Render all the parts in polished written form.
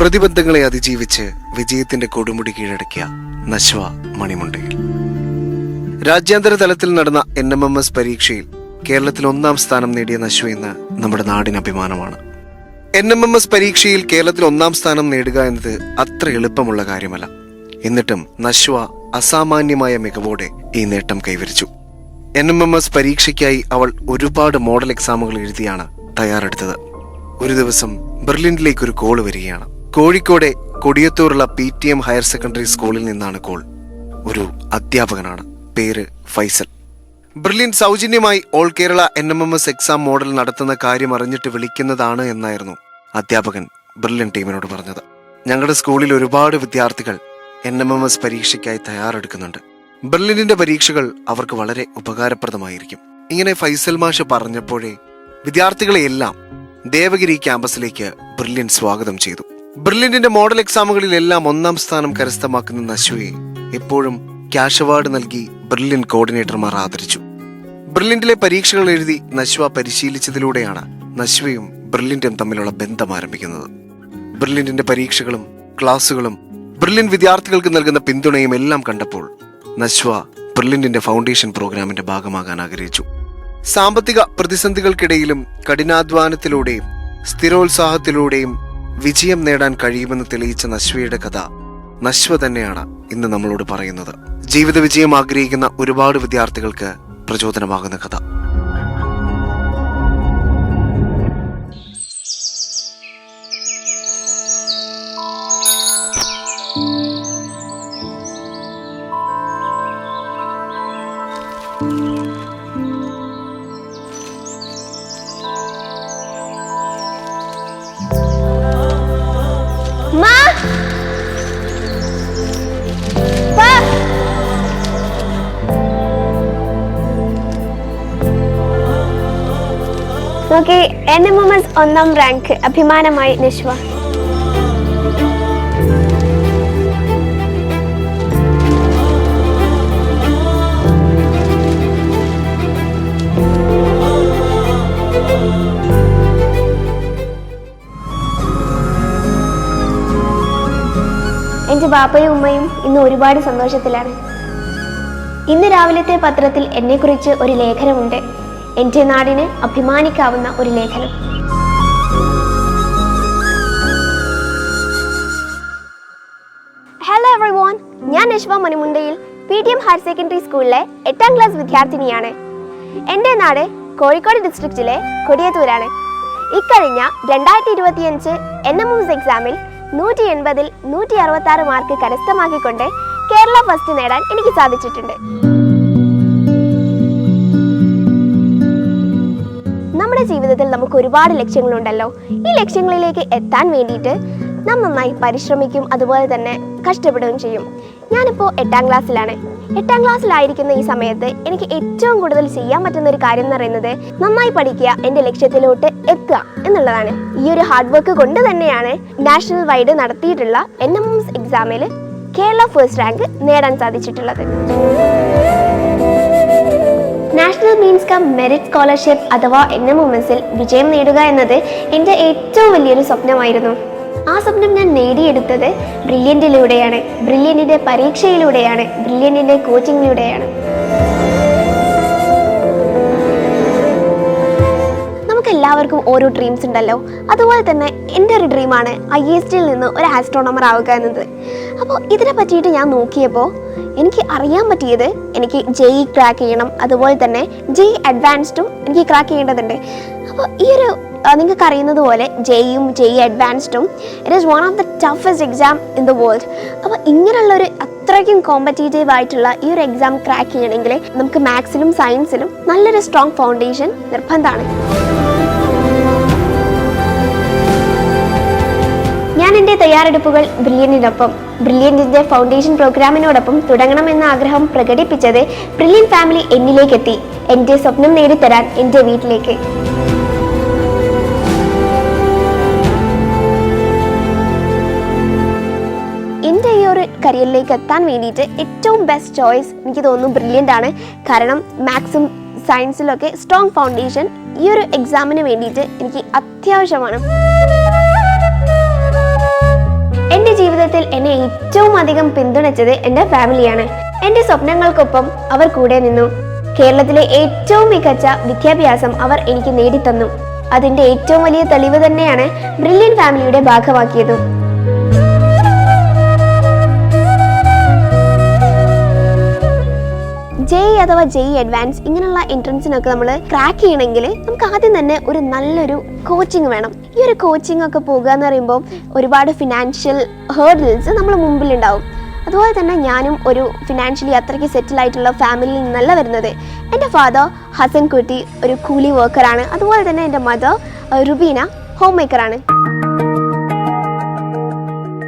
പ്രതിബന്ധങ്ങളെ അതിജീവിച്ച് വിജയത്തിന്റെ കൊടുമുടി കീഴടക്കിയ നശ്വ മണിമുണ്ടയിൽ. രാജ്യാന്തര തലത്തിൽ നടന്ന NMMS പരീക്ഷയിൽ കേരളത്തിൽ 1ാം സ്ഥാനം നേടിയ നശ്വ ഇന്ന് നമ്മുടെ നാടിന് അഭിമാനമാണ്. NMMS പരീക്ഷയിൽ കേരളത്തിൽ 1ാം സ്ഥാനം നേടുക എന്നത് അത്ര എളുപ്പമുള്ള കാര്യമല്ല. എന്നിട്ടും നശ്വ അസാമാന്യമായ മികവോടെ ഈ നേട്ടം കൈവരിച്ചു. NMMS പരീക്ഷയ്ക്കായി അവൾ ഒരുപാട് മോഡൽ എക്സാമുകൾ എഴുതിയാണ് തയ്യാറെടുത്തത്. ഒരു ദിവസം ബെർലിനിലേക്ക് ഒരു കോള് വരികയാണ്. കോഴിക്കോടെ കൊടിയത്തൂറുള്ള PTM ഹയർ സെക്കൻഡറി സ്കൂളിൽ നിന്നാണ് കോൾ. ഒരു അധ്യാപകനാണ്, പേര് ഫൈസൽ. ബെർലിൻ സൗജന്യമായി all Kerala NMMS exam model നടത്തുന്ന കാര്യം അറിഞ്ഞിട്ട് വിളിക്കുന്നതാണ് എന്നായിരുന്നു അധ്യാപകൻ ബെർലിൻ ടീമിനോട് പറഞ്ഞത്. ഞങ്ങളുടെ സ്കൂളിൽ ഒരുപാട് വിദ്യാർത്ഥികൾ NMMS പരീക്ഷയ്ക്കായി തയ്യാറെടുക്കുന്നുണ്ട്. ബെർലിനിന്റെ പരീക്ഷകൾ അവർക്ക് വളരെ ഉപകാരപ്രദമായിരിക്കും. ഇങ്ങനെ ഫൈസൽ മാഷ് പറഞ്ഞപ്പോഴേ വിദ്യാർത്ഥികളെയെല്ലാം ദേവഗിരി ക്യാമ്പസിലേക്ക് ബെർലിൻ സ്വാഗതം ചെയ്തു. ബെർലിനിന്റെ മോഡൽ എക്സാമുകളിലെല്ലാം 1ാം സ്ഥാനം കരസ്ഥമാക്കുന്ന നശ്വയെ എപ്പോഴും ക്യാഷ് അവാർഡ് നൽകി ബെർലിൻ കോർഡിനേറ്റർമാർ ആദരിച്ചു. ബെർലിനിലെ പരീക്ഷകൾ എഴുതി നശ്വ പരിശീലിച്ചതിലൂടെയാണ് നശ്വയും ബെർലിനും തമ്മിലുള്ള ബന്ധം ആരംഭിക്കുന്നത്. ബെർലിനിന്റെ പരീക്ഷകളും ക്ലാസുകളും ബെർലിൻ വിദ്യാർത്ഥികൾക്ക് നൽകുന്ന പിന്തുണയും എല്ലാം കണ്ടപ്പോൾ നശ്വ ബെർലിനിന്റെ ഫൗണ്ടേഷൻ പ്രോഗ്രാമിന്റെ ഭാഗമാകാൻ ആഗ്രഹിച്ചു. സാമ്പത്തിക പ്രതിസന്ധികൾക്കിടയിലും കഠിനാധ്വാനത്തിലൂടെയും സ്ഥിരോത്സാഹത്തിലൂടെയും വിജയം നേടാൻ കഴിയുമെന്ന് തെളിയിച്ച നശ്വയുടെ കഥ നശ്വ തന്നെയാണ് ഇന്ന് നമ്മളോട് പറയുന്നത്. ജീവിത വിജയം ആഗ്രഹിക്കുന്ന ഒരുപാട് വിദ്യാർത്ഥികൾക്ക് പ്രചോദനമാകുന്ന കഥ. നോക്കി, NMMS 1ാം റാങ്ക് അഭിമാനമായി നശ്വ. എന്റെ ബാപ്പയും ഉമ്മയും ഇന്ന് ഒരുപാട് സന്തോഷത്തിലാണ്. ഇന്ന് രാവിലത്തെ പത്രത്തിൽ എന്നെക്കുറിച്ച് ഒരു ലേഖനമുണ്ട്. എന്റെ നാടിന് അഭിമാനിക്കാവുന്ന ഒരു ലേഖനം. ഹലോ എവരിവൺ, ഞാൻ നശ്വ മണിമുണ്ടയിൽ PTM ഹയർ സെക്കൻഡറി സ്കൂളിലെ 8ാം ക്ലാസ് വിദ്യാർത്ഥിനിയാണ്. എൻ്റെ നാട് കോഴിക്കോട് ഡിസ്ട്രിക്റ്റിലെ കൊടിയത്തൂരാണ്. ഇക്കഴിഞ്ഞ 2025 NMMS എക്സാമിൽ 180-ൽ 166 മാർക്ക് കരസ്ഥമാക്കിക്കൊണ്ട് കേരള ഫസ്റ്റ് നേടാൻ എനിക്ക് സാധിച്ചിട്ടുണ്ട്. നമ്മുടെ ജീവിതത്തിൽ നമുക്ക് ഒരുപാട് ലക്ഷ്യങ്ങളുണ്ടല്ലോ. ഈ ലക്ഷ്യങ്ങളിലേക്ക് എത്താൻ വേണ്ടിയിട്ട് നാം നന്നായി പരിശ്രമിക്കും, അതുപോലെ തന്നെ കഷ്ടപ്പെടുകയും ചെയ്യും. ഞാനിപ്പോൾ 8ാം ക്ലാസ്സിലാണ്. 8ാം ക്ലാസ്സിലായിരിക്കുന്ന ഈ സമയത്ത് എനിക്ക് ഏറ്റവും കൂടുതൽ ചെയ്യാൻ പറ്റുന്ന ഒരു കാര്യം എന്ന് പറയുന്നത് നന്നായി പഠിക്കുക, എൻ്റെ ലക്ഷ്യത്തിലോട്ട് എത്തുക എന്നുള്ളതാണ്. ഈ ഒരു ഹാർഡ് വർക്ക് കൊണ്ട് തന്നെയാണ് നാഷണൽ വൈഡ് നടത്തിയിട്ടുള്ള NMMS എക്സാമിൽ കേരള ഫസ്റ്റ് റാങ്ക് നേടാൻ സാധിച്ചിട്ടുള്ളത്. National means cum merit scholarship അഥവാ NMMSൽ വിജയം നേടുക എന്നത് എൻ്റെ ഏറ്റവും വലിയൊരു സ്വപ്നമായിരുന്നു. ആ സ്വപ്നം ഞാൻ നേടിയെടുത്തത് ബ്രില്യൻറ്റിലൂടെയാണ്, ബ്രില്യൻറ്റിൻ്റെ പരീക്ഷയിലൂടെയാണ്, ബ്രില്യൻറ്റിൻ്റെ കോച്ചിങ്ങിലൂടെയാണ്. എല്ലാവർക്കും ഓരോ ഡ്രീംസ് ഉണ്ടല്ലോ. അതുപോലെ തന്നെ എൻ്റെ ഒരു ഡ്രീമാണ് IISTയിൽ നിന്ന് ഒരു ആസ്ട്രോണമർ ആവുക എന്നത്. അപ്പോൾ ഇതിനെ പറ്റിയിട്ട് ഞാൻ നോക്കിയപ്പോൾ എനിക്ക് അറിയാൻ പറ്റിയത് എനിക്ക് JEE ക്രാക്ക് ചെയ്യണം, അതുപോലെ തന്നെ JEE അഡ്വാൻസ്ഡും എനിക്ക് ക്രാക്ക് ചെയ്യേണ്ടതുണ്ട്. അപ്പോൾ ഈ ഒരു നിങ്ങൾക്ക് അറിയുന്നത് പോലെ JEE അഡ്വാൻസ്ഡും it is one of the toughest exam in the world. അപ്പോൾ ഇങ്ങനെയുള്ളൊരു അത്രയ്ക്കും കോമ്പറ്റീറ്റീവ് ആയിട്ടുള്ള ഈ ഒരു എക്സാം ക്രാക്ക് ചെയ്യണമെങ്കിൽ നമുക്ക് മാത്സിലും സയൻസിലും നല്ലൊരു സ്ട്രോങ് ഫൗണ്ടേഷൻ നിർബന്ധമാണ്. ഞാൻ എൻ്റെ തയ്യാറെടുപ്പുകൾ ബ്രില്യൻറ്റിനൊപ്പം, ബ്രില്യൻറ്റിൻ്റെ ഫൗണ്ടേഷൻ പ്രോഗ്രാമിനോടൊപ്പം തുടങ്ങണമെന്ന ആഗ്രഹം പ്രകടിപ്പിച്ചത് ബ്രില്യൻ ഫാമിലി എന്നിലേക്കെത്തി, എൻ്റെ സ്വപ്നം നേടിത്തരാൻ എൻ്റെ വീട്ടിലേക്ക്. എൻ്റെ ഈ ഒരു കരിയറിലേക്ക് എത്താൻ വേണ്ടിയിട്ട് ഏറ്റവും ബെസ്റ്റ് ചോയ്സ് എനിക്ക് തോന്നുന്നു ബ്രില്യൻ്റ് ആണ്. കാരണം മാത്സും സയൻസിലൊക്കെ സ്ട്രോങ് ഫൗണ്ടേഷൻ ഈ ഒരു എക്സാമിന് വേണ്ടിയിട്ട് എനിക്ക് അത്യാവശ്യമാണ്. എന്നെ ഏറ്റവും അധികം പിന്തുണച്ചത് എൻ്റെ ഫാമിലിയാണ്. എൻ്റെ സ്വപ്നങ്ങൾക്കൊപ്പം അവർ കൂടെ നിന്നു. കേരളത്തിലെ ഏറ്റവും മികച്ച വിദ്യാഭ്യാസം അവർ എനിക്ക് നേടിത്തന്നു. അതിൻ്റെ ഏറ്റവും വലിയ തെളിവ് തന്നെയാണ് ബ്രില്യൻ ഫാമിലിയുടെ ഭാഗമാക്കിയതും. JEE അഥവാ JEE അഡ്വാൻസ് ഇങ്ങനെയുള്ള എൻട്രൻസിനൊക്കെ നമ്മൾ ക്രാക്ക് ചെയ്യണമെങ്കിൽ നമുക്ക് ആദ്യം തന്നെ ഒരു നല്ലൊരു കോച്ചിങ് വേണം. ഈ ഒരു കോച്ചിങ് ഒക്കെ പോകുക എന്ന് പറയുമ്പോൾ ഒരുപാട് ഫിനാൻഷ്യൽ ഹേർഡിൽസ് നമ്മുടെ മുമ്പിലുണ്ടാവും. അതുപോലെ തന്നെ ഞാനും ഒരു ഫിനാൻഷ്യലി അത്രയ്ക്ക് സെറ്റിൽ ആയിട്ടുള്ള ഫാമിലിയിൽ നിന്നല്ല വരുന്നത്. എൻ്റെ ഫാദർ ഹസൻ കുട്ടി ഒരു കൂലി വർക്കറാണ്. അതുപോലെ തന്നെ എൻ്റെ മദർ റുബീന ഹോം മേക്കറാണ്.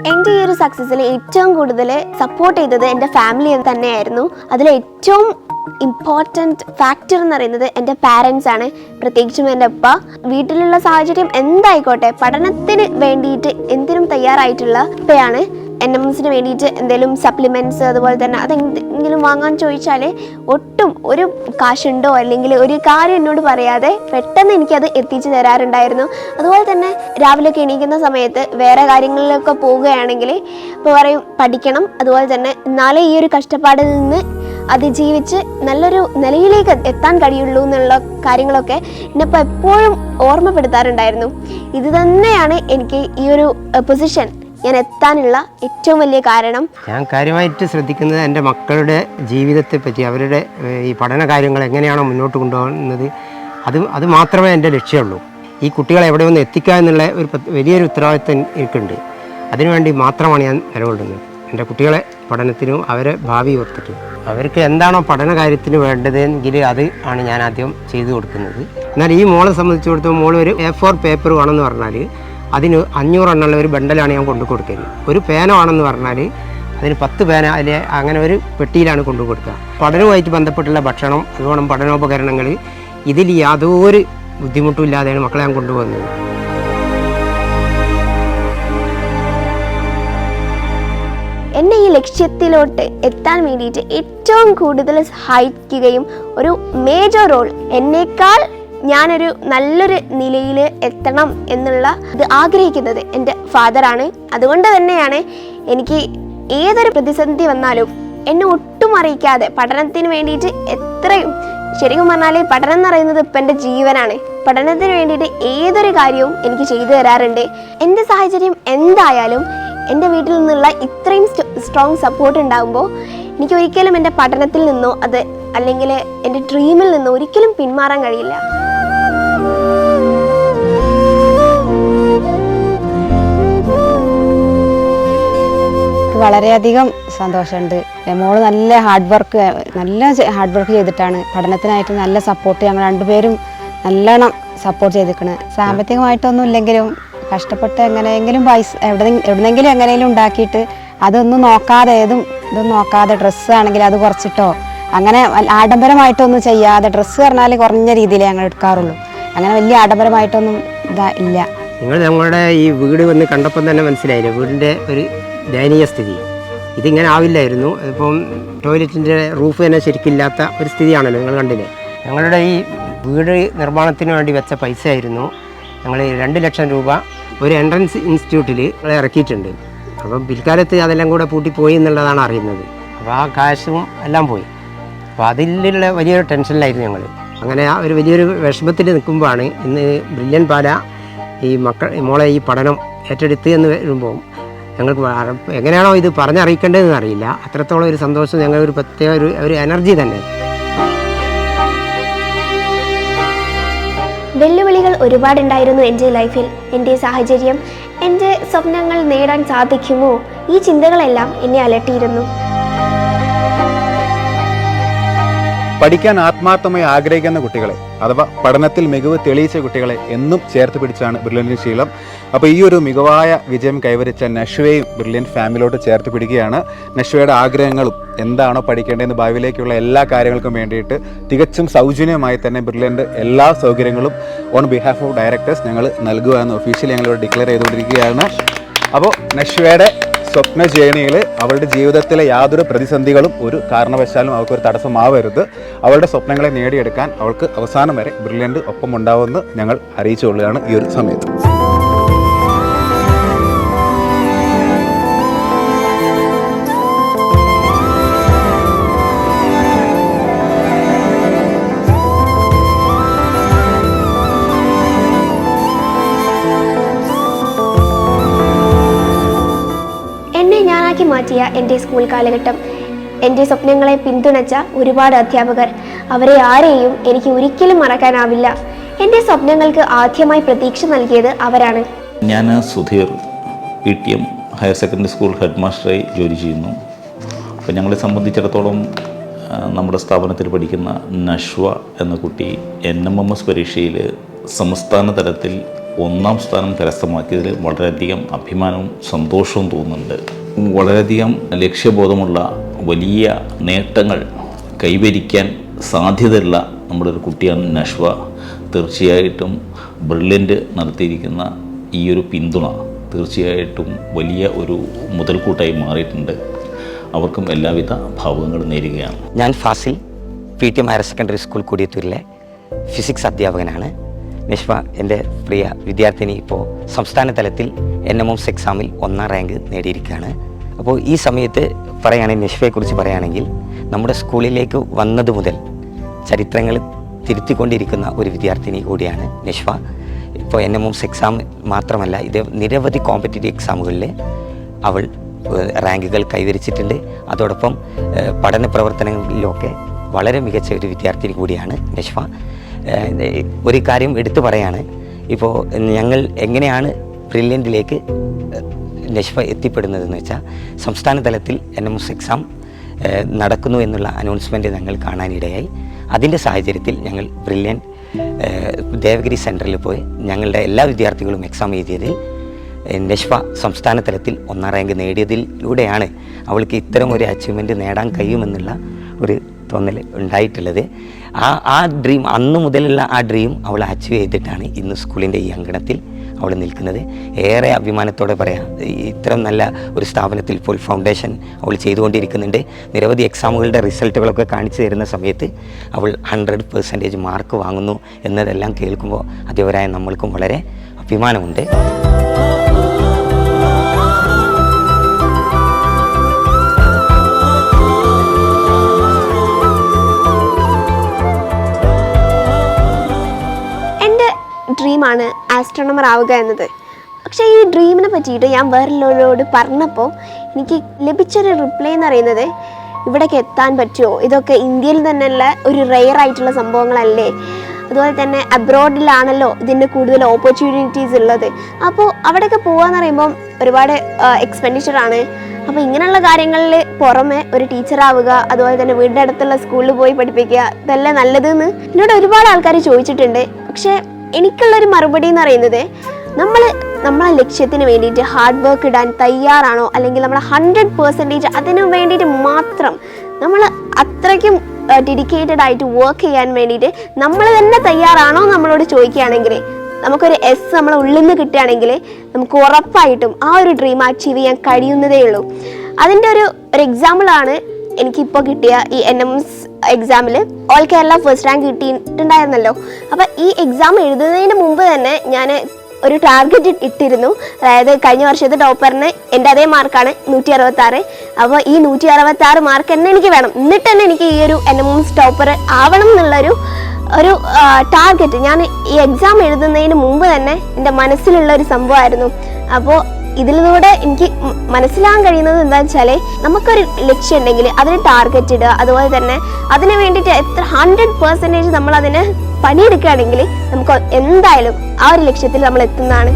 എൻ്റെ ഈ ഒരു സക്സസ്സിൽ ഏറ്റവും കൂടുതൽ സപ്പോർട്ട് ചെയ്തത് എൻ്റെ ഫാമിലി തന്നെയായിരുന്നു. അതിൽ ഏറ്റവും ഇമ്പോർട്ടൻറ്റ് ഫാക്ടർ എന്ന് പറയുന്നത് എൻ്റെ പാരൻസ് ആണ്. പ്രത്യേകിച്ചും എൻ്റെ അപ്പ വീട്ടിലുള്ള സാഹചര്യം എന്തായിക്കോട്ടെ പഠനത്തിന് വേണ്ടിയിട്ട് എന്തിനും തയ്യാറായിട്ടുള്ള അപ്പയാണ്. NMSന് വേണ്ടിയിട്ട് എന്തെങ്കിലും സപ്ലിമെൻറ്റ്സ് അതുപോലെ തന്നെ അതെന്തെങ്കിലും വാങ്ങാൻ ചോദിച്ചാൽ ഒട്ടും ഒരു കാശുണ്ടോ അല്ലെങ്കിൽ ഒരു കാര്യം എന്നോട് പറയാതെ പെട്ടെന്ന് എനിക്കത് എത്തിച്ചു തരാറുണ്ടായിരുന്നു. അതുപോലെ തന്നെ രാവിലെയൊക്കെ എണീക്കുന്ന സമയത്ത് വേറെ കാര്യങ്ങളിലൊക്കെ പോവുകയാണെങ്കിൽ ഇപ്പോൾ പറയും പഠിക്കണം, അതുപോലെ തന്നെ എന്നാലേ ഈ ഒരു കഷ്ടപ്പാടിൽ നിന്ന് അതിജീവിച്ച് നല്ലൊരു നിലയിലേക്ക് എത്താൻ കഴിയുള്ളൂ എന്നുള്ള കാര്യങ്ങളൊക്കെ എന്നെപ്പോൾ എപ്പോഴും ഓർമ്മപ്പെടുത്താറുണ്ടായിരുന്നു. ഇത് തന്നെയാണ് എനിക്ക് ഈ ഒരു പൊസിഷൻ ഞാൻ എത്താനുള്ള ഏറ്റവും വലിയ കാരണം. ഞാൻ കാര്യമായിട്ട് ശ്രദ്ധിക്കുന്നത് എൻ്റെ മക്കളുടെ ജീവിതത്തെ പറ്റി, അവരുടെ ഈ പഠന കാര്യങ്ങൾ എങ്ങനെയാണോ മുന്നോട്ട് കൊണ്ടുപോകുന്നത്, അത് മാത്രമേ എൻ്റെ ലക്ഷ്യമുള്ളൂ. ഈ കുട്ടികളെ എവിടെ ഒന്ന് എത്തിക്കുക എന്നുള്ള ഒരു വലിയൊരു ഉത്തരവാദിത്വം എനിക്കുണ്ട്. അതിനുവേണ്ടി മാത്രമാണ് ഞാൻ നിലകൊള്ളുന്നത്. എൻ്റെ കുട്ടികളെ പഠനത്തിനും അവരെ ഭാവി ഓർത്തിട്ട് അവർക്ക് എന്താണോ പഠന കാര്യത്തിന് വേണ്ടതെങ്കിൽ അത് ആണ് ഞാൻ ആദ്യം ചെയ്തു കൊടുക്കുന്നത്. എന്നാൽ ഈ മോളെ സംബന്ധിച്ചിടത്തോളം മോൾ ഒരു A4 പേപ്പർ വേണമെന്ന് പറഞ്ഞാൽ അതിന് 500 എണ്ണമുള്ള ഒരു ബണ്ടലാണ് ഞാൻ കൊണ്ടു കൊടുക്കല്. ഒരു പേന ആണെന്ന് പറഞ്ഞാൽ അതിന് 10 പേന അല്ലെ അങ്ങനെ ഒരു പെട്ടിയിലാണ് കൊണ്ടു കൊടുക്കുക. പഠനവുമായിട്ട് ബന്ധപ്പെട്ടുള്ള ഭക്ഷണം, അതുപോലെ പഠനോപകരണങ്ങൾ, ഇതിൽ യാതൊരു ബുദ്ധിമുട്ടും ഇല്ലാതെയാണ് മക്കളെ ഞാൻ കൊണ്ടുപോകുന്നത്. എന്നെ ഈ ലക്ഷ്യത്തിലോട്ട് എത്താൻ വേണ്ടിയിട്ട് ഏറ്റവും കൂടുതൽ സഹായിക്കുകയും ഒരു മേജർ റോൾ എന്നേക്കാൾ ഞാനൊരു നല്ലൊരു നിലയിൽ എത്തണം എന്നുള്ള ഇത് ആഗ്രഹിക്കുന്നത് എൻ്റെ ഫാദറാണ്. അതുകൊണ്ട് തന്നെയാണ് എനിക്ക് ഏതൊരു പ്രതിസന്ധി വന്നാലും എന്നെ ഒട്ടും അറിയിക്കാതെ പഠനത്തിന് വേണ്ടിയിട്ട് എത്രയും, ശരിക്കും പറഞ്ഞാൽ പഠനം എന്ന് പറയുന്നത് ഇപ്പം എൻ്റെ ജീവനാണ്. പഠനത്തിന് വേണ്ടിയിട്ട് ഏതൊരു കാര്യവും എനിക്ക് ചെയ്തു തരാറുണ്ട്. എൻ്റെ സാഹചര്യം എന്തായാലും എൻ്റെ വീട്ടിൽ നിന്നുള്ള ഇത്രയും സ്ട്രോങ് സപ്പോർട്ട് ഉണ്ടാകുമ്പോൾ എനിക്ക് ഒരിക്കലും എൻ്റെ പഠനത്തിൽ നിന്നോ അത് അല്ലെങ്കിൽ എൻ്റെ ഡ്രീമിൽ നിന്നോ ഒരിക്കലും പിന്മാറാൻ കഴിയില്ല. വളരെയധികം സന്തോഷമുണ്ട്. മോള് നല്ല ഹാർഡ് വർക്ക് ചെയ്തിട്ടാണ് പഠനത്തിനായിട്ട് നല്ല സപ്പോർട്ട് ഞങ്ങൾ രണ്ടുപേരും നല്ലോണം സപ്പോർട്ട് ചെയ്തിരിക്കുന്നത്. സാമ്പത്തികമായിട്ടൊന്നും ഇല്ലെങ്കിലും കഷ്ടപ്പെട്ട് എങ്ങനെയെങ്കിലും പൈസ എവിടെന്നെങ്കിലും എങ്ങനെയെങ്കിലും ഉണ്ടാക്കിയിട്ട് അതൊന്നും നോക്കാതെ ഇതൊന്നും നോക്കാതെ ഡ്രസ്സ് ആണെങ്കിൽ അത് കുറച്ചിട്ടോ അങ്ങനെ ആഡംബരമായിട്ടൊന്നും ചെയ്യാതെ, ഡ്രസ്സ് പറഞ്ഞാൽ കുറഞ്ഞ രീതിയിൽ ഞങ്ങൾ എടുക്കാറുള്ളൂ. അങ്ങനെ വലിയ ആഡംബരമായിട്ടൊന്നും ഇല്ല. നിങ്ങൾ ഞങ്ങളുടെ ഈ വീട് വന്ന് കണ്ടപ്പം തന്നെ മനസ്സിലായില്ലേ വീടിൻ്റെ ഒരു ദയനീയ സ്ഥിതി. ഇതിങ്ങനെ ആവില്ലായിരുന്നു. ഇപ്പം ടോയ്ലറ്റിൻ്റെ റൂഫ് തന്നെ ശരിക്കില്ലാത്ത ഒരു സ്ഥിതിയാണല്ലോ നിങ്ങൾ കണ്ടില്ലേ. ഞങ്ങളുടെ ഈ വീട് നിർമ്മാണത്തിന് വേണ്ടി വെച്ച പൈസ ആയിരുന്നു ഞങ്ങൾ 2 ലക്ഷം രൂപ ഒരു എൻട്രൻസ് ഇൻസ്റ്റിറ്റ്യൂട്ടിൽ ഞങ്ങൾ ഇറക്കിയിട്ടുണ്ട്. അപ്പം പിൽക്കാലത്ത് അതെല്ലാം കൂടെ പൂട്ടിപ്പോയി എന്നുള്ളതാണ് അറിയുന്നത്. അപ്പോൾ ആ കാശും എല്ലാം പോയി. അപ്പോൾ അതിലുള്ള വലിയൊരു ടെൻഷനിലായിരുന്നു ഞങ്ങൾ. അങ്ങനെ ആ ഒരു വലിയൊരു വിഷമത്തിൽ നിൽക്കുമ്പോഴാണ് ഇന്ന് ബ്രില്യൻ പാല ഈ മോളെ ഈ പഠനം ഏറ്റെടുത്ത് എന്ന് വരുമ്പോൾ ഞങ്ങൾക്ക് എങ്ങനെയാണോ ഇത് പറഞ്ഞറിയിക്കേണ്ടതെന്ന് അറിയില്ല. അത്രത്തോളം ഒരു സന്തോഷം, ഞങ്ങൾ ഒരു പ്രത്യേക ഒരു എനർജി തന്നെ. വെല്ലുവിളികൾ ഒരുപാടുണ്ടായിരുന്നു എൻ്റെ ലൈഫിൽ. എൻ്റെ സാഹചര്യം, എൻ്റെ സ്വപ്നങ്ങൾ നേടാൻ സാധിക്കുമോ, ഈ ചിന്തകളെല്ലാം എന്നെ അലട്ടിയിരുന്നു. പഠിക്കാൻ ആത്മാർത്ഥമായി ആഗ്രഹിക്കുന്ന കുട്ടികളെ അഥവാ പഠനത്തിൽ മികവ് തെളിയിച്ച കുട്ടികളെ എന്നും ചേർത്ത് പിടിച്ചാണ് ബ്രില്യൻ്റ് ശീലം. അപ്പോൾ ഈ ഒരു മികവായ വിജയം കൈവരിച്ച നഷ്വയും ബ്രില്യൻ്റ് ഫാമിലിയോട് ചേർത്ത് പിടിക്കുകയാണ്. നഷ്വയുടെ ആഗ്രഹങ്ങളും എന്താണോ പഠിക്കേണ്ടതെന്ന് ഭാവിയിലേക്കുള്ള എല്ലാ കാര്യങ്ങൾക്കും വേണ്ടിയിട്ട് തികച്ചും സൗജന്യമായി തന്നെ ബ്രില്യൻ്റ് എല്ലാ സൗകര്യങ്ങളും ഓൺ ബിഹാഫ് ഓഫ് ഡയറക്ടേഴ്സ് ഞങ്ങൾ നൽകുക എന്ന് ഒഫീഷ്യലി ഞങ്ങളിവിടെ ഡിക്ലെയർ ചെയ്തുകൊണ്ടിരിക്കുകയാണ്. അപ്പോൾ നഷ്വയുടെ സ്വപ്ന ജേണിയിൽ അവളുടെ ജീവിതത്തിലെ യാതൊരു പ്രതിസന്ധികളും ഒരു കാരണവശാലും അവൾക്കൊരു തടസ്സമാവരുത്. അവളുടെ സ്വപ്നങ്ങളെ നേടിയെടുക്കാൻ അവൾക്ക് അവസാനം വരെ ബ്രില്യൻ്റ് ഒപ്പം ഉണ്ടാവുമെന്ന് ഞങ്ങൾ അറിയിച്ചുകൊള്ളുകയാണ് ഈ ഒരു സമയത്ത്. വഴിയാക്കി മാറ്റിയ എൻ്റെ സ്കൂൾ കാലഘട്ടം, എൻ്റെ സ്വപ്നങ്ങളെ പിന്തുണച്ച ഒരുപാട് അധ്യാപകർ, അവരെ ആരെയും എനിക്ക് ഒരിക്കലും മറക്കാനാവില്ല. എൻ്റെ സ്വപ്നങ്ങൾക്ക് ആദ്യമായി പ്രതീക്ഷ നൽകിയത് അവരാണ്. ഞാൻ Sudheer PTM higher secondary school head മാസ്റ്ററായി ജോലി ചെയ്യുന്നു. അപ്പോൾ ഞങ്ങളെ സംബന്ധിച്ചിടത്തോളം നമ്മുടെ സ്ഥാപനത്തിൽ പഠിക്കുന്ന നശ്വ എന്ന കുട്ടി NMMS പരീക്ഷയിൽ സംസ്ഥാന തലത്തിൽ 1ാം സ്ഥാനം കരസ്ഥമാക്കിയതിൽ വളരെയധികം അഭിമാനവും സന്തോഷവും തോന്നുന്നുണ്ട്. വളരെയധികം ലക്ഷ്യബോധമുള്ള വലിയ നേട്ടങ്ങൾ കൈവരിക്കാൻ സാധ്യതയുള്ള നമ്മുടെ ഒരു കുട്ടിയാണ് നശ്വ. തീർച്ചയായിട്ടും ബ്രില്യൻ്റ് നടത്തിയിരിക്കുന്ന ഈ ഒരു പിന്തുണ തീർച്ചയായിട്ടും വലിയ ഒരു മുതൽക്കൂട്ടായി മാറിയിട്ടുണ്ട്. അവർക്കും എല്ലാവിധ ഭാവുകങ്ങളും നേരുകയാണ്. ഞാൻ Fasil, PTM higher secondary school കൊടിയത്തൂരിലെ ഫിസിക്സ് അധ്യാപകനാണ്. നിഷ്വ എൻ്റെ പ്രിയ വിദ്യാർത്ഥിനി ഇപ്പോൾ സംസ്ഥാന തലത്തിൽ NMMS എക്സാമിൽ 1ാം റാങ്ക് നേടിയിരിക്കുകയാണ്. അപ്പോൾ ഈ സമയത്ത് പറയുകയാണെങ്കിൽ നിഷ്വയെക്കുറിച്ച് പറയുകയാണെങ്കിൽ നമ്മുടെ സ്കൂളിലേക്ക് വന്നത് മുതൽ ചരിത്രങ്ങൾ തിരുത്തിക്കൊണ്ടിരിക്കുന്ന ഒരു വിദ്യാർത്ഥിനി കൂടിയാണ് നിഷ്വ. ഇപ്പോൾ NMMS എക്സാം മാത്രമല്ല, ഇത് നിരവധി കോമ്പറ്റേറ്റീവ് എക്സാമുകളിൽ അവൾ റാങ്കുകൾ കൈവരിച്ചിട്ടുണ്ട്. അതോടൊപ്പം പഠന പ്രവർത്തനങ്ങളിലൊക്കെ വളരെ മികച്ച ഒരു വിദ്യാർത്ഥിനി കൂടിയാണ് നിഷ്വ. ഒരു കാര്യം എടുത്തു പറയാണ്, ഇപ്പോൾ ഞങ്ങൾ എങ്ങനെയാണ് ബ്രില്യൻറ്റിലേക്ക് നിഷ്വ എത്തിപ്പെടുന്നതെന്ന് വെച്ചാൽ, സംസ്ഥാന തലത്തിൽ NMMS എക്സാം നടക്കുന്നു എന്നുള്ള അനൗൺസ്മെൻറ്റ് ഞങ്ങൾ കാണാനിടയായി. അതിൻ്റെ സാഹചര്യത്തിൽ ഞങ്ങൾ ബ്രില്യൻറ്റ് ദേവഗിരി സെൻറ്ററിൽ പോയി ഞങ്ങളുടെ എല്ലാ വിദ്യാർത്ഥികളും എക്സാം എഴുതിയതിൽ നിഷ്വ സംസ്ഥാന തലത്തിൽ 1ാം റാങ്ക് നേടിയതിലൂടെയാണ് അവൾക്ക് ഇത്തരം ഒരു അച്ചീവ്മെൻറ്റ് നേടാൻ കഴിയുമെന്നുള്ള ഒരു തോന്നൽ ഉണ്ടായിട്ടുള്ളത്. ആ ഡ്രീം, അന്ന് മുതലുള്ള ആ ഡ്രീം അവൾ അച്ചീവ് ചെയ്തിട്ടാണ് ഇന്ന് സ്കൂളിൻ്റെ ഈ അങ്കണത്തിൽ അവൾ നിൽക്കുന്നത്. ഏറെ അഭിമാനത്തോടെ പറയാം, ഇത്തരം നല്ല ഒരു സ്ഥാപനത്തിൽ ഫുൾ ഫൗണ്ടേഷൻ അവൾ ചെയ്തുകൊണ്ടിരിക്കുന്നുണ്ട്. നിരവധി എക്സാമുകളുടെ റിസൾട്ടുകളൊക്കെ കാണിച്ചു തരുന്ന സമയത്ത് അവൾ 100% മാർക്ക് വാങ്ങുന്നു എന്നതെല്ലാം കേൾക്കുമ്പോൾ അധ്യാപകരായ നമ്മൾക്കും വളരെ അഭിമാനമുണ്ട്. ഡ്രീമാണ് ആസ്ട്രോണമർ ആവുക എന്നത്. പക്ഷേ ഈ ഡ്രീമിനെ പറ്റിയിട്ട് ഞാൻ വേറെയുള്ളവരോട് പറഞ്ഞപ്പോൾ എനിക്ക് ലഭിച്ചൊരു റിപ്ലൈ എന്ന് പറയുന്നത്, ഇവിടേക്ക് എത്താൻ പറ്റുമോ, ഇതൊക്കെ ഇന്ത്യയിൽ തന്നെയുള്ള ഒരു റെയർ ആയിട്ടുള്ള സംഭവങ്ങളല്ലേ, അതുപോലെ തന്നെ അബ്രോഡിലാണല്ലോ ഇതിൻ്റെ കൂടുതൽ ഓപ്പർച്യൂണിറ്റീസ് ഉള്ളത്. അപ്പോൾ അവിടെയൊക്കെ പോകാന്ന് പറയുമ്പം ഒരുപാട് എക്സ്പെൻഡിച്ചറാണ്. അപ്പോൾ ഇങ്ങനെയുള്ള കാര്യങ്ങളിൽ പുറമെ ഒരു ടീച്ചറാവുക, അതുപോലെ തന്നെ വീടിൻ്റെ അടുത്തുള്ള സ്കൂളിൽ പോയി പഠിപ്പിക്കുക, ഇതല്ലേ നല്ലതെന്ന് എന്നോട് ഒരുപാട് ആൾക്കാർ ചോദിച്ചിട്ടുണ്ട്. പക്ഷേ എനിക്കുള്ളൊരു മറുപടി എന്ന് പറയുന്നത്, നമ്മളെ ലക്ഷ്യത്തിന് വേണ്ടിയിട്ട് ഹാർഡ് വർക്ക് ഇടാൻ തയ്യാറാണോ, അല്ലെങ്കിൽ നമ്മൾ 100% അതിനു വേണ്ടിയിട്ട് മാത്രം നമ്മൾ അത്രയ്ക്കും ഡെഡിക്കേറ്റഡ് ആയിട്ട് വർക്ക് ചെയ്യാൻ വേണ്ടിയിട്ട് നമ്മൾ തന്നെ തയ്യാറാണോ നമ്മളോട് ചോദിക്കുകയാണെങ്കിൽ, നമുക്കൊരു എസ് നമ്മളെ ഉള്ളിൽ നിന്ന് കിട്ടുകയാണെങ്കിൽ നമുക്ക് ഉറപ്പായിട്ടും ആ ഒരു ഡ്രീം അച്ചീവ് ചെയ്യാൻ കഴിയുന്നതേ ഉള്ളൂ. അതിൻ്റെ ഒരു എക്സാമ്പിളാണ് എനിക്കിപ്പോൾ കിട്ടിയ ഈ NMMS എക്സാമിൽ ഓൾ കേരള ഫസ്റ്റ് റാങ്ക് കിട്ടിയിട്ടുണ്ടായിരുന്നല്ലോ. അപ്പോൾ ഈ എക്സാം എഴുതുന്നതിന് മുമ്പ് തന്നെ ഞാൻ ഒരു ടാർഗറ്റ് ഇട്ടിരുന്നു. അതായത് കഴിഞ്ഞ വർഷത്തെ ടോപ്പറിന് എൻ്റെ അതേ മാർക്കാണ് 166. അപ്പോൾ ഈ 166 മാർക്ക് തന്നെ എനിക്ക് വേണം, എന്നിട്ട് തന്നെ എനിക്ക് ഈ ഒരു NMMS ടോപ്പർ ആവണം എന്നുള്ളൊരു ടാർഗറ്റ് ഞാൻ ഈ എക്സാം എഴുതുന്നതിന് മുമ്പ് തന്നെ എൻ്റെ മനസ്സിലുള്ള ഒരു സംഭവമായിരുന്നു. അപ്പോൾ ഇതിലൂടെ എനിക്ക് മനസ്സിലാകാൻ കഴിയുന്നത് എന്താണെന്ന് വെച്ചാൽ, നമുക്കൊരു ലക്ഷ്യം ഉണ്ടെങ്കിൽ അതിന് ടാർഗറ്റ് ഇടുക, അതുപോലെ തന്നെ അതിന് വേണ്ടിയിട്ട് 100% നമ്മൾ അതിന് പണിയെടുക്കുകയാണെങ്കിൽ നമുക്ക് എന്തായാലും ആ ഒരു ലക്ഷ്യത്തിൽ നമ്മൾ എത്തുന്നതാണ്.